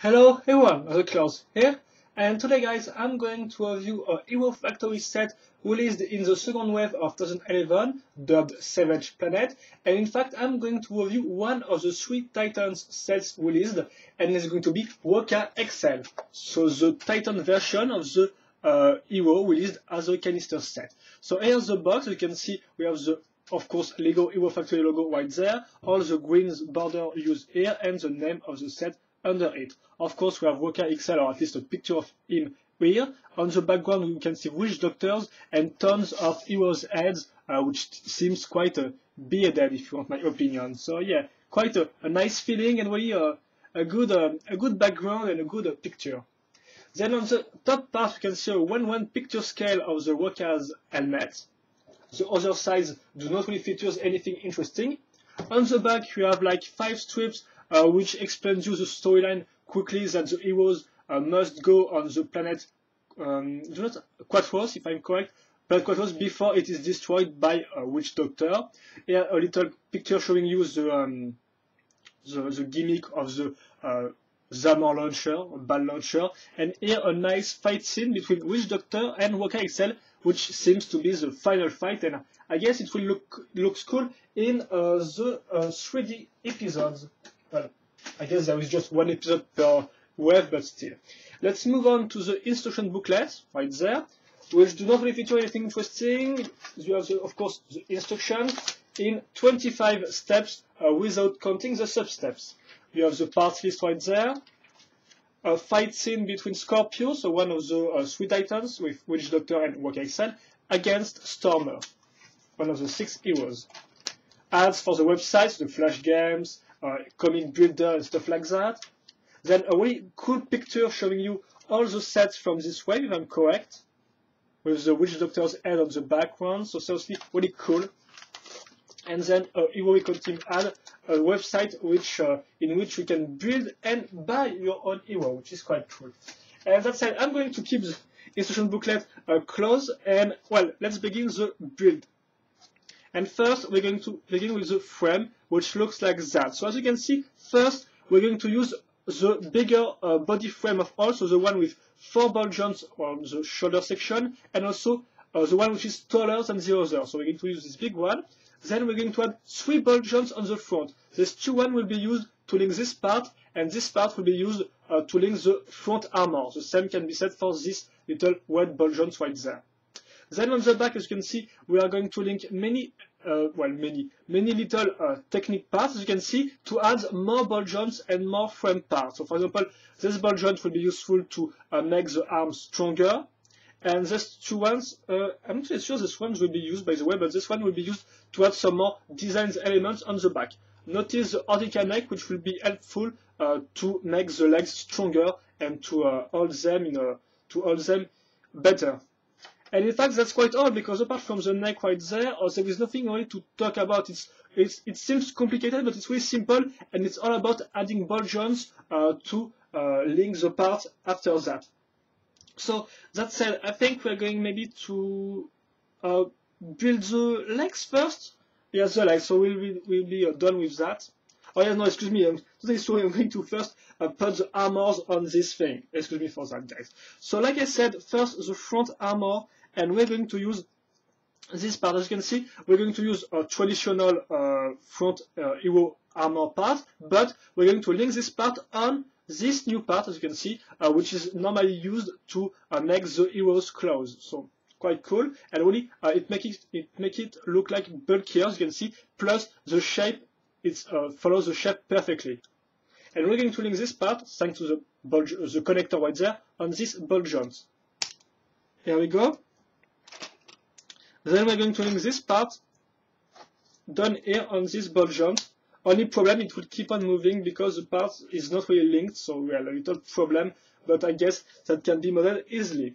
Hello everyone, Klaus here, and today guys I'm going to review a Hero Factory set released in the second wave of 2011, dubbed Savage Planet, and in fact I'm going to review one of the 3 Titans sets released, and it's going to be Rocka XL, so the Titan version of the Hero released as a canister set. So here's the box. You can see we have the of course, Lego Hero Factory logo right there, all the green border used here, and the name of the set under it. Of course, we have Rocka XL, or at least a picture of him here. On the background, you can see witch doctors and tons of heroes' heads, which seems quite a bearded, if you want my opinion. So yeah, quite a nice feeling and really a good background and a good picture. Then on the top part, you can see a 1:1 picture scale of the Rocka's helmet. The other sides do not really feature anything interesting. On the back, you have like 5 strips which explains you the storyline quickly that the heroes must go on the planet Quatros, if I'm correct, planet Quatros before it is destroyed by a witch doctor. Here a little picture showing you the gimmick of the Zamor launcher, ball launcher, and here a nice fight scene between Witch Doctor and Rocka XL, which seems to be the final fight, and I guess it will looks cool in the 3D episodes. Well, I guess there is just 1 episode per wave, but still. Let's move on to the instruction booklet, right there, which do not really feature anything interesting. You have, of course, the instructions in 25 steps without counting the sub-steps. You have the parts list right there, a fight scene between Scorpio, so one of the 3 Titans with Witch Doctor and Rocka XL, against Stormer, one of the 6 heroes. Ads for the websites, the flash games, comic builder and stuff like that. Then a really cool picture showing you all the sets from this wave, if I'm correct, with the Witch Doctor's head on the background, so seriously really cool. And then a Heroic Team ad, a website in which you can build and buy your own hero, which is quite cool. And that said, I'm going to keep the instruction booklet closed, and well, let's begin the build. And first, we're going to begin with the frame, which looks like that. So as you can see, first we're going to use the bigger body frame of all, so the one with 4 ball joints on the shoulder section, and also the one which is taller than the other. So we're going to use this big one. Then we're going to add 3 ball joints on the front. These 2 will be used to link this part, and this part will be used to link the front armor. The same can be said for this little red ball joints right there. Then on the back, as you can see, we are going to link many little technique parts, as you can see, to add more ball joints and more frame parts. So for example, this ball joint will be useful to make the arms stronger. And these 2 ones, I'm not really sure this one will be used, by the way, but this one will be used to add some more design elements on the back. Notice the Ordica neck, which will be helpful to make the legs stronger and to hold them better. And in fact, that's quite all, because apart from the neck right there, there is nothing really to talk about. It seems complicated, but it's really simple, and it's all about adding ball joints to link the parts after that. So that said, I think we're going maybe to build the legs first. Yeah, the legs. So we'll be done with that. Oh yeah, no, excuse me. I'm going to first put the armors on this thing. Excuse me for that, guys. So like I said, first the front armor, and we're going to use this part. As you can see, we're going to use a traditional front hero armor part, but we're going to link this part on this new part, as you can see, which is normally used to make the hero's clothes. So quite cool, and really it make it look like bulkier, as you can see. Plus the shape, it follows the shape perfectly. And we're going to link this part, thanks to the connector right there, on this ball joint. Here we go. Then we're going to link this part down here on this ball joint. Only problem, it will keep on moving because the part is not really linked, so we have a little problem, but I guess that can be modeled easily.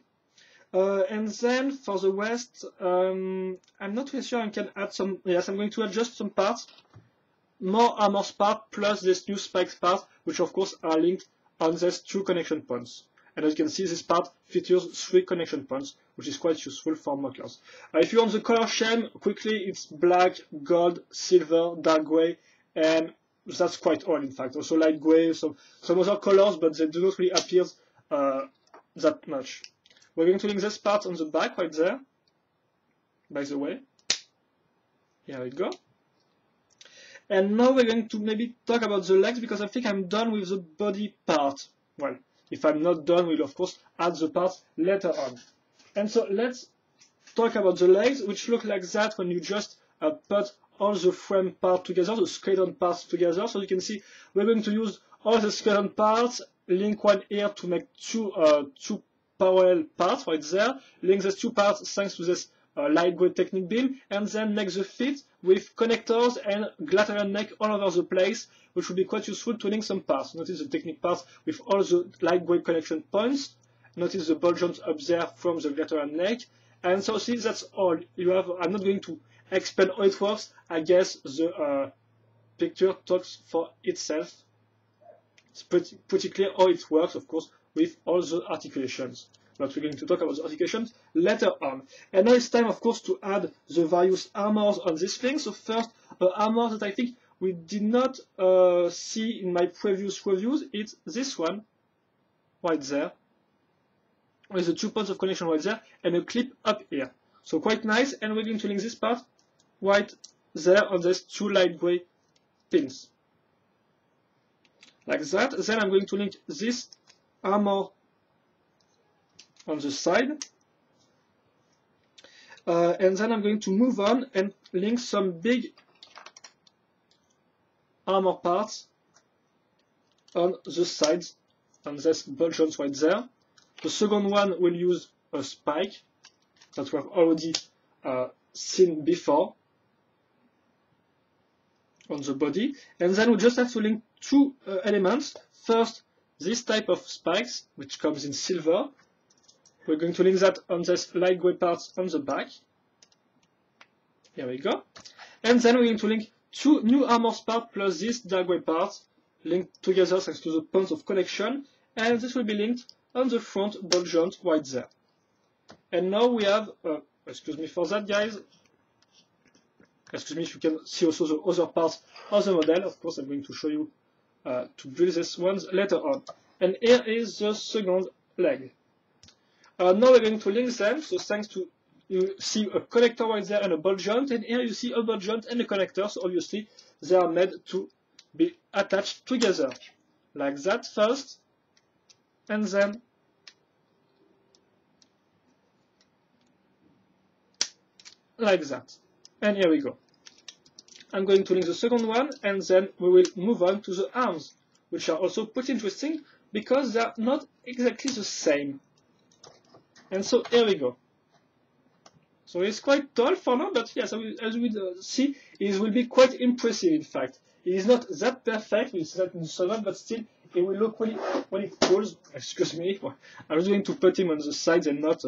And then for the rest, I'm not really sure I can add some. Yes, I'm going to adjust some parts, more armors part plus this new spikes part, which of course are linked on these 2 connection points. And as you can see, this part features 3 connection points, which is quite useful for mockers. If you want the color scheme, quickly, it's black, gold, silver, dark gray, and that's quite all, in fact. Also light gray, some other colors, but they do not really appear that much. We're going to link this part on the back right there, by the way. Here we go. And now we're going to maybe talk about the legs, because I think I'm done with the body part. Well, if I'm not done, we'll of course add the parts later on. And so let's talk about the legs, which look like that when you just put all the frame parts together, the skeleton parts together. So you can see we're going to use all the skeleton parts, link one here to make two parallel parts right there, link these two parts thanks to this light gray technique beam, and then make the feet with connectors and glitter neck all over the place, which will be quite useful to link some parts. Notice the technique parts with all the light gray connection points. Notice the ball joint up there from the glitter neck. And so see, that's all you have. I'm not going to explain how it works. I guess the picture talks for itself. It's pretty clear how it works, of course, with all the articulations. But we're going to talk about the articulations later on. And now it's time, of course, to add the various armors on this thing. So first, the armor that I think we did not see in my previous reviews, it's this one, right there, with the 2 points of connection right there, and a clip up here. So quite nice, and we're going to link this part right there on these 2 light gray pins. Like that. Then I'm going to link this armor on the side. And then I'm going to move on and link some big armor parts on the sides, on this ball joint right there. The second one will use a spike that we have already seen before on the body. And then we just have to link 2 elements. First, this type of spikes, which comes in silver. We're going to link that on this light gray parts on the back. Here we go. And then we're going to link 2 new armor parts plus this dark gray parts linked together thanks to the points of connection. And this will be linked on the front ball joint right there. And now we have, excuse me for that, guys. Excuse me if you can see also the other parts of the model. Of course, I'm going to show you to build these ones later on. And here is the second leg. Now we're going to link them. So thanks to, you see a connector right there and a ball joint, and here you see a ball joint and a connector. So obviously they are made to be attached together, like that first, and then like that. And here we go. I'm going to link the second one, and then we will move on to the arms, which are also pretty interesting because they are not exactly the same. And so here we go. So it's quite tall for now, but yes, as we see, it will be quite impressive. In fact, it is not that perfect. We see that in the second, but still, it will look really cool. Excuse me. I was going to put him on the sides and not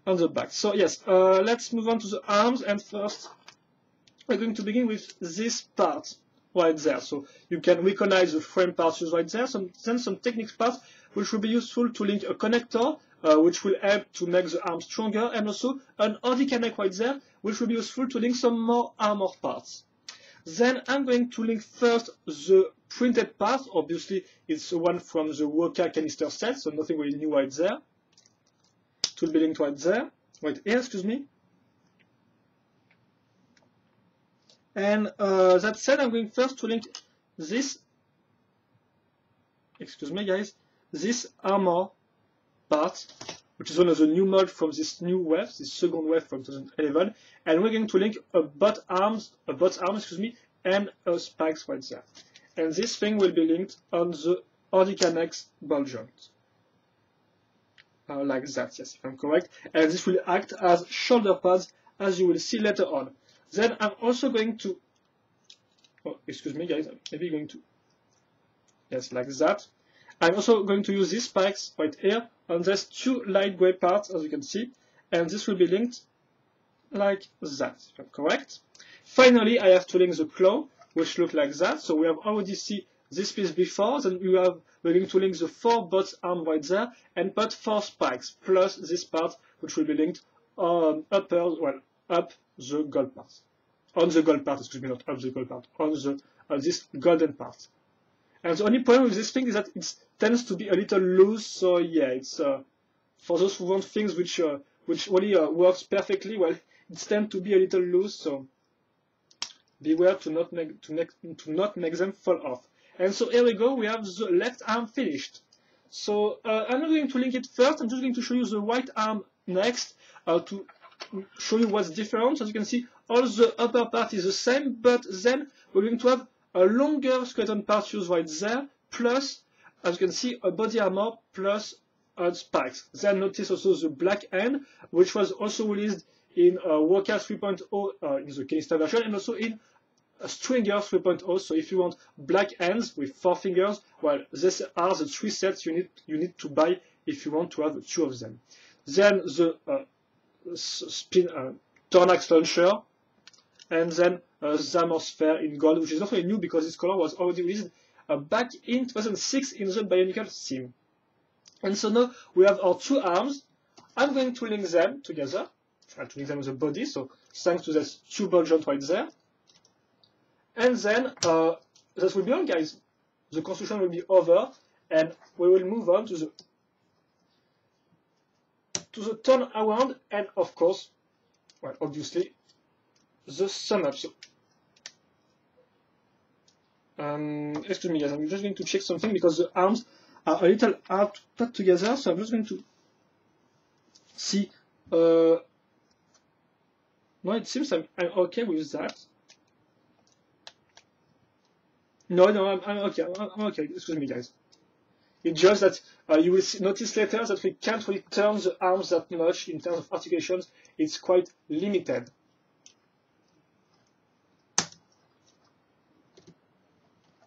on the back. So yes, let's move on to the arms, and first we're going to begin with this part right there. So you can recognize the frame parts used right there. Then some techniques parts which will be useful to link a connector, which will help to make the arm stronger, and also an Rocka neck right there, which will be useful to link some more armor parts. Then I'm going to link first the printed part. Obviously, it's the one from the Rocka canister set, so nothing really new right there. It will be linked right there, right here, excuse me. And that said, I'm going first to link this, excuse me guys, this armor part, which is one of the new mods from this new wave, this second wave from 2011, and we're going to link a butt arm, excuse me, and a spikes right there. And this thing will be linked on the Rocka neck ball joint. Like that, yes, if I'm correct. And this will act as shoulder pads, as you will see later on. Then I'm also going to, oh, excuse me guys, maybe going to, yes, like that. I'm also going to use these spikes right here on these 2 light gray parts, as you can see, and this will be linked like that, if I'm correct. Finally, I have to link the claw, which look like that. So we have already seen this piece before, then we're going to link the 4 butt arm right there and put 4 spikes, plus this part, which will be linked on up the gold part. On the gold part, excuse me, not up the gold part, on the this golden part. And the only problem with this thing is that it tends to be a little loose, so yeah, it's for those who want things which really works perfectly, well, it tends to be a little loose, so beware to not make them fall off. And so here we go, we have the left arm finished. So I'm not going to link it first, I'm just going to show you the right arm next to show you what's different. As you can see, all the upper part is the same, but then we're going to have a longer skeleton part used right there, plus, as you can see, a body armor plus spikes. Then notice also the black end, which was also released in Rocka 3.0 in the canister version, and also in Stringer 3.0. So if you want black ends with 4 fingers, well, these are the 3 sets you need to buy if you want to have 2 of them. Then the spin Tornax launcher, and then Zamor sphere in gold, which is not really new because this color was already released back in 2006 in the Bionicle theme. And so now we have our 2 arms. I'm going to link them together, try to link them with the body, so thanks to those 2 ball joints right there. And then that will be all, guys. The construction will be over, and we will move on to the turn around, and of course, well, obviously, the sum up. So, excuse me, guys, I'm just going to check something because the arms are a little hard to put together, so I'm just going to see. No, it seems I'm okay with that. No, I'm okay. I'm okay. Excuse me, guys. It's just that you will notice later that we can't really turn the arms that much in terms of articulations. It's quite limited.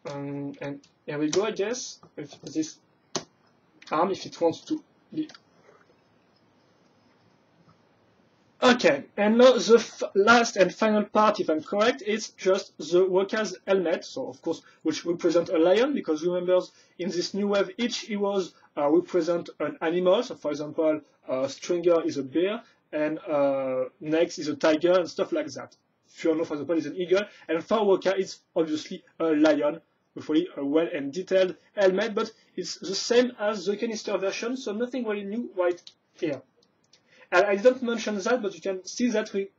And here we go, I guess, with this arm, if it wants to be. Okay, and now the last and final part, if I'm correct, is just the Rocka's helmet, so of course, which represents a lion, because remember, in this new wave, each heroes represent an animal. So for example, Stringer is a bear, and Next is a tiger, and stuff like that. Furno, for example, is an eagle, and for Rocka, it's obviously a lion, with really a well and detailed helmet, but it's the same as the canister version, so nothing really new right here. And I didn't mention that, but you can see that we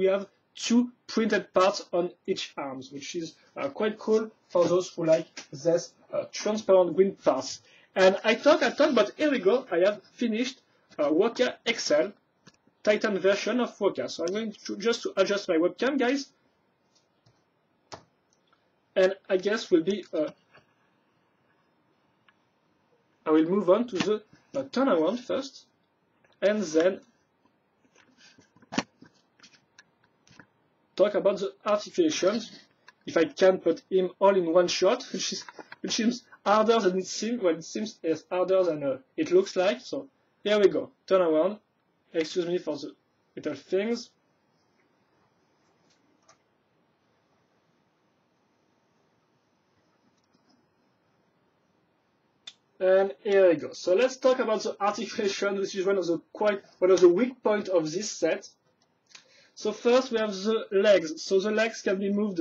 have 2 printed parts on each arms, which is quite cool for those who like this transparent green parts. And I talk, but here we go. I have finished Rocka XL Titan version of Rocka. So I'm going to just to adjust my webcam, guys. And I guess will be. I will move on to the turnaround first, and then talk about the articulations. If I can put him all in one shot, which seems harder than it seems. Well, it seems as harder than it looks like. So here we go. Turn around. Excuse me for the little things. And here we go. So let's talk about the articulation, which is one of the weak points of this set. So first we have the legs. So the legs can be moved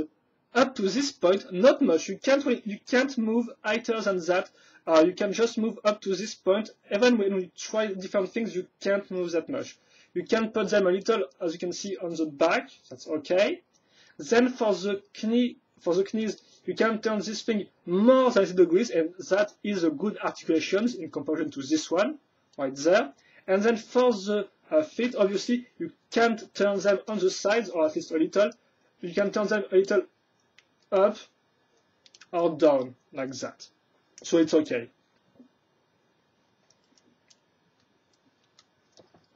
up to this point, not much. You can't move higher than that. You can just move up to this point. Even when we try different things, you can't move that much. You can put them a little, as you can see, on the back. That's okay. Then for the knees, you can turn this thing more than 90 degrees, and that is a good articulation in comparison to this one right there. And then for the feet, obviously, you can't turn them on the sides, or at least a little. You can turn them a little up or down, like that. So it's okay.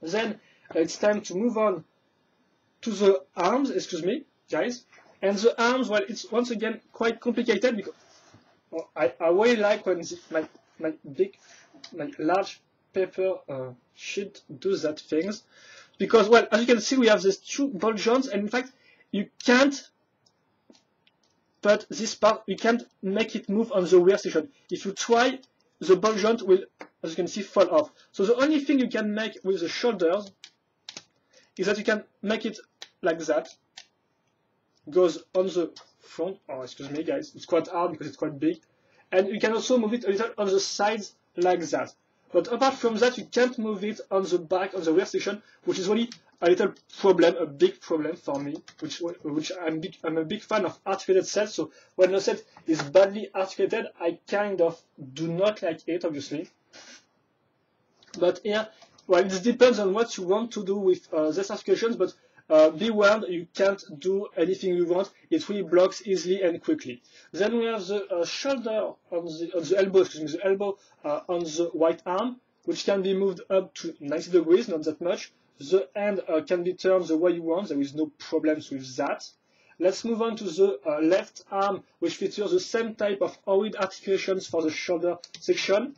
Then it's time to move on to the arms, excuse me, guys. And the arms, well, it's once again quite complicated because I really like when my large paper sheet does that things, because, well, as you can see, we have these 2 ball joints, and in fact, you can't put this part, you can't make it move on the wear station. If you try, the ball joint will, as you can see, fall off. So the only thing you can make with the shoulders is that you can make it like that, goes on the front. Oh, excuse me, guys, it's quite hard because it's quite big. And you can also move it a little on the sides like that. But apart from that, you can't move it on the back, on the rear section, which is really a little problem, a big problem for me, which I'm a big fan of articulated sets. So when a set is badly articulated, I kind of do not like it, obviously. But here, well, it depends on what you want to do with these articulations, but be warned, you can't do anything you want. It really blocks easily and quickly. Then we have the shoulder on the elbow, excuse me, the elbow on the right arm, which can be moved up to 90 degrees, not that much. The hand can be turned the way you want. There is no problems with that. Let's move on to the left arm, which features the same type of ovoid articulations for the shoulder section.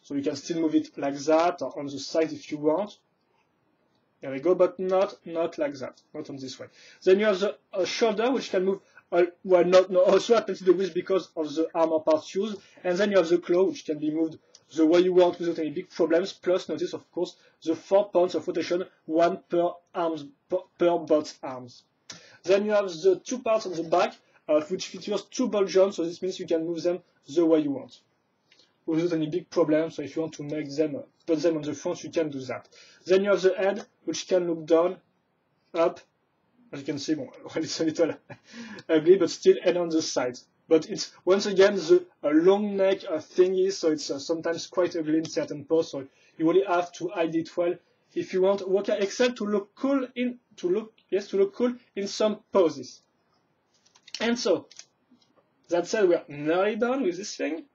So you can still move it like that or on the side if you want. There we go, but not like that, not on this way. Then you have the shoulder, which can move, well, not also at 90 degrees because of the armor parts used. And then you have the claw, which can be moved the way you want without any big problems. Plus, notice, of course, the 4 points of rotation, 1 per both arms. Then you have the 2 parts on the back, which features 2 ball joints. So this means you can move them the way you want, without any big problems. So if you want to make them, put them on the front, you can do that. Then you have the head, which can look down, up. As you can see, well, it's a little ugly, but still head on the sides. But it's, once again, the long neck thingy, so it's sometimes quite ugly in certain poses. So you really have to hide it well if you want Rocka XL to look cool in some poses. And so, that said, we are nearly done with this thing.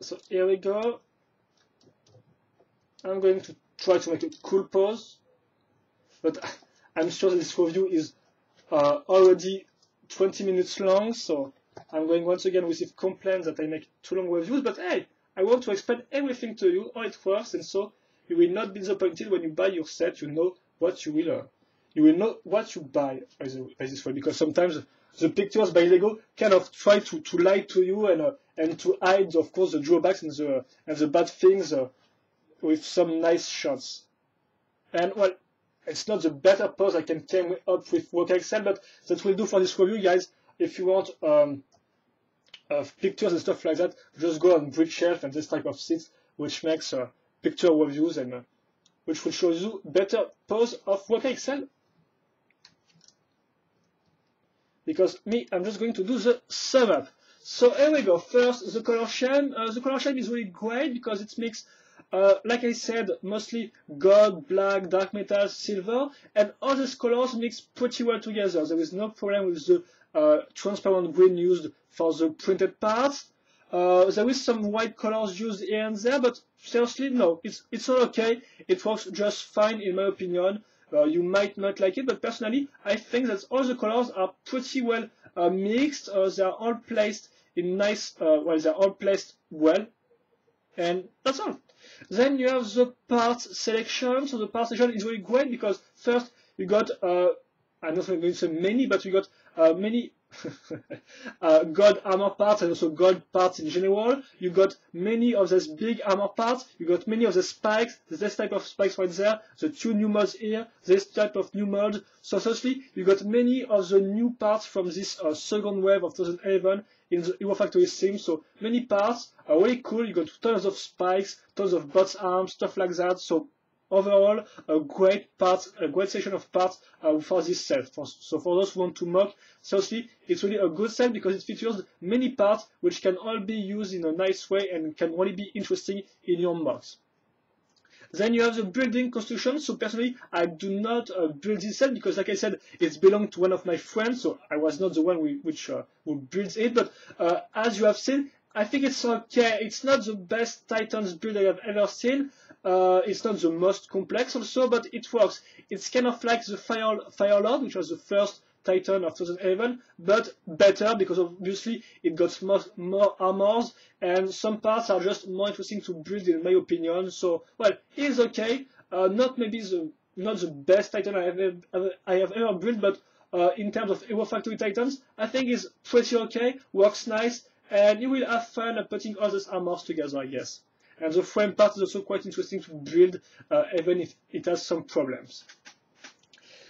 So here we go. I'm going to try to make a cool pose, but I'm sure that this review is already 20 minutes long, so I'm going once again receive complaints that I make too long reviews, but hey, I want to explain everything to you, how it works, and so you will not be disappointed when you buy your set. You know what you will know what you buy by this way, because sometimes the pictures by Lego kind of try to lie to you and to hide, of course, the drawbacks and the bad things with some nice shots. And well, it's not the better pose I can come up with Rocka XL, but that will do for this review, guys. If you want pictures and stuff like that, just go on Brick Shelf and this type of site, which makes picture reviews and which will show you better pose of Rocka XL. Because me, I'm just going to do the sum up. So here we go. First, the color scheme. The color scheme is really great because it makes, like I said, mostly gold, black, dark metal, silver, and all these colors mix pretty well together. There is no problem with the transparent green used for the printed parts. There is some white colors used here and there, but seriously, no, it's all okay. It works just fine in my opinion. You might not like it, but personally, I think that all the colors are pretty well mixed. They are all placed in nice, well, they're all placed well, and that's all. Then you have the parts selection. So the parts selection is really great because first you got, I'm not going to say many, but you got many gold armor parts and also gold parts in general. You got many of these big armor parts. You got many of the spikes, this type of spikes right there, the 2 new mods here, this type of new mod. So firstly, you got many of the new parts from this second wave of 2011 in the Hero Factory theme. So many parts are really cool. You got tons of spikes, tons of bots arms, stuff like that. So overall, a great section of parts for this set. So for those who want to mock, seriously, it's really a good set because it features many parts which can all be used in a nice way and can really be interesting in your mocks. Then you have the building construction. So personally, I do not build this set because, like I said, it belonged to one of my friends. So I was not the one who builds it. But as you have seen, I think it's okay. It's not the best Titans build I have ever seen. It's not the most complex also, but it works. It's kind of like the Fire Lord, which was the first Titan of 2011, but better because obviously it got more armors and some parts are just more interesting to build in my opinion. So, well, it's okay. Not the best Titan I have ever built, but in terms of Hero Factory Titans, I think it's pretty okay, works nice, and you will have fun putting all those armors together, I guess. and the frame part is also quite interesting to build, even if it has some problems.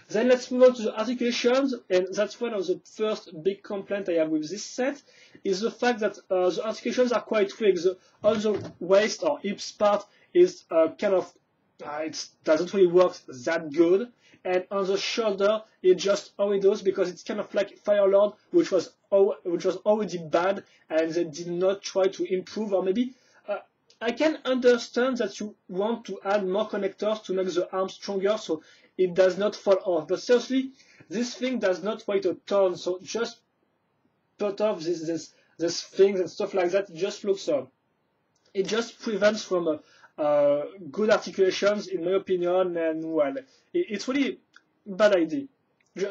Then let's move on to the articulations, and that's one of the first big complaints I have with this set, is the fact that the articulations are quite weak. On the waist or hips part is kind of, it doesn't really work that good, and on the shoulder it just how it does, because it's kind of like Firelord, which was already bad, and they did not try to improve, or maybe I can understand that you want to add more connectors to make the arm stronger, so it does not fall off. But seriously, this thing does not weigh a ton, so just put off this things and stuff like that. It just looks it just prevents from good articulations, in my opinion, and well, it's really bad idea.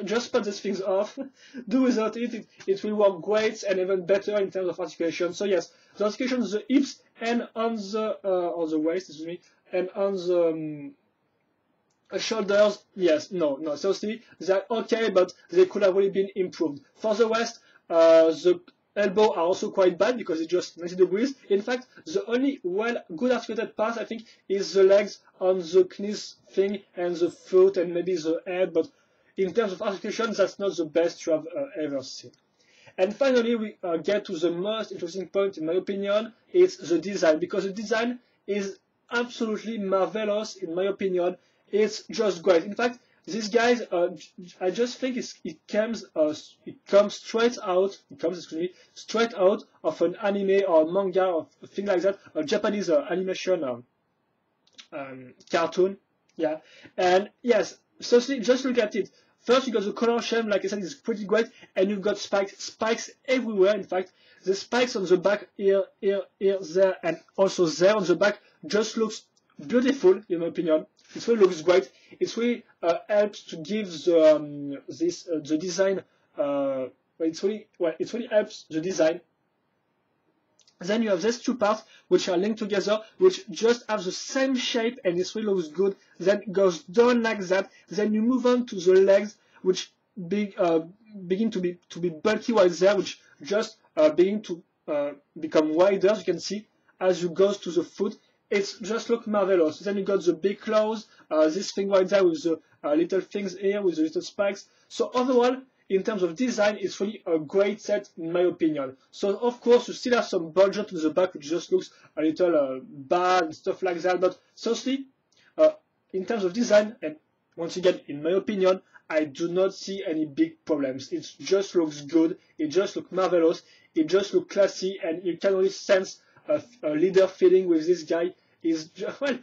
Just put these things off. Do without it. It will work great and even better in terms of articulation. So yes, the articulation on the hips and on the waist, excuse me, and on the shoulders, yes, no, seriously, they're okay, but they could have really been improved. For the waist, the elbow are also quite bad because it's just 90 degrees. In fact, the only good articulated part, I think, is the legs on the knees thing and the foot and maybe the head, but in terms of articulation, that's not the best you have ever seen. And finally, we get to the most interesting point, in my opinion. It's the design, because the design is absolutely marvelous, in my opinion. It's just great. In fact, these guys, I just think it comes straight out of an anime or manga or a thing like that, a Japanese animation cartoon. Yeah, and yes, seriously, just look at it. First, you got the color scheme, like I said, is pretty great, and you've got spikes everywhere. In fact, the spikes on the back, here, there, and also there on the back, just looks beautiful, in my opinion. It really looks great. It really helps to give the the design. It really helps the design. Then you have these two parts which are linked together, which just have the same shape, and it really looks good. Then it goes down like that. Then you move on to the legs, which begin to be bulky right there, which just begin to become wider, as you can see, as you go to the foot. It just looks marvelous. Then you got the big claws, this thing right there with the little things here, with the little spikes. So overall, in terms of design, it's really a great set, in my opinion. So of course, you still have some budget to the back, which just looks a little bad and stuff like that. But seriously, in terms of design, and once again, in my opinion, I do not see any big problems. It just looks good. It just looks marvelous. It just looks classy, and you can really sense a leader feeling with this guy. Well,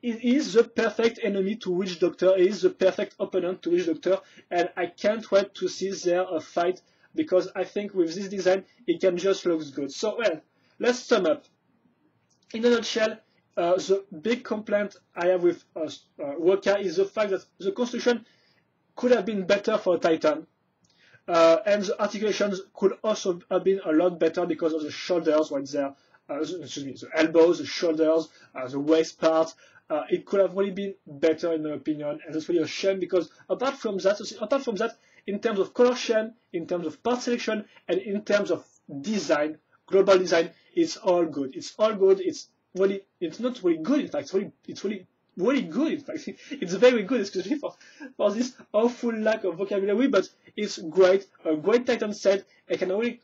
he is the perfect enemy to Witch Doctor. He is the perfect opponent to Witch Doctor, and I can't wait to see their fight, because I think with this design, it can just look good. So, well, let's sum up. In a nutshell, the big complaint I have with Rocka is the fact that the construction could have been better for a Titan, and the articulations could also have been a lot better because of the shoulders right there. Excuse me, the elbows, the shoulders, the waist part. It could have really been better, in my opinion, and that's really a shame, because apart from that, in terms of color scheme, in terms of part selection, and in terms of design, global design, it's all good. It's all good. It's not really good. In fact, it's really good. In fact, it's very good. Excuse me for this awful lack of vocabulary, but it's great. A great Titan set. I can really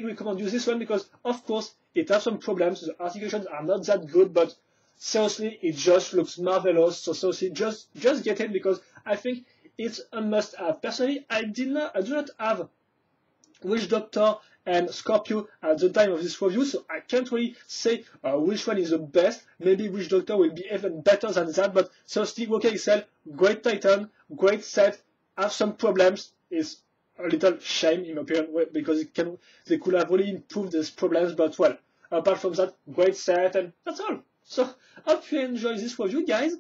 recommend you this one, because of course it has some problems. The articulations are not that good, but seriously, it just looks marvelous. So seriously, just get it, because I think it's a must-have. Personally, I do not have Witch Doctor and Scorpio at the time of this review, so I can't really say which one is the best. Maybe Witch Doctor will be even better than that, but seriously, Rocka XL, great Titan, great set, have some problems. It's a little shame, in my opinion, because they could have really improved these problems, but well, apart from that, great set, and that's all. So, hope you enjoy this review, guys.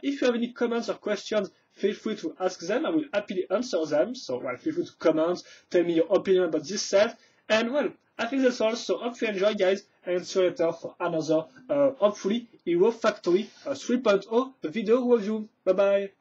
If you have any comments or questions, feel free to ask them. I will happily answer them. So, well, feel free to comment, tell me your opinion about this set. And, well, I think that's all. So, hope you enjoy, guys. And see you later for another, hopefully, Hero Factory 3.0 video review. Bye-bye.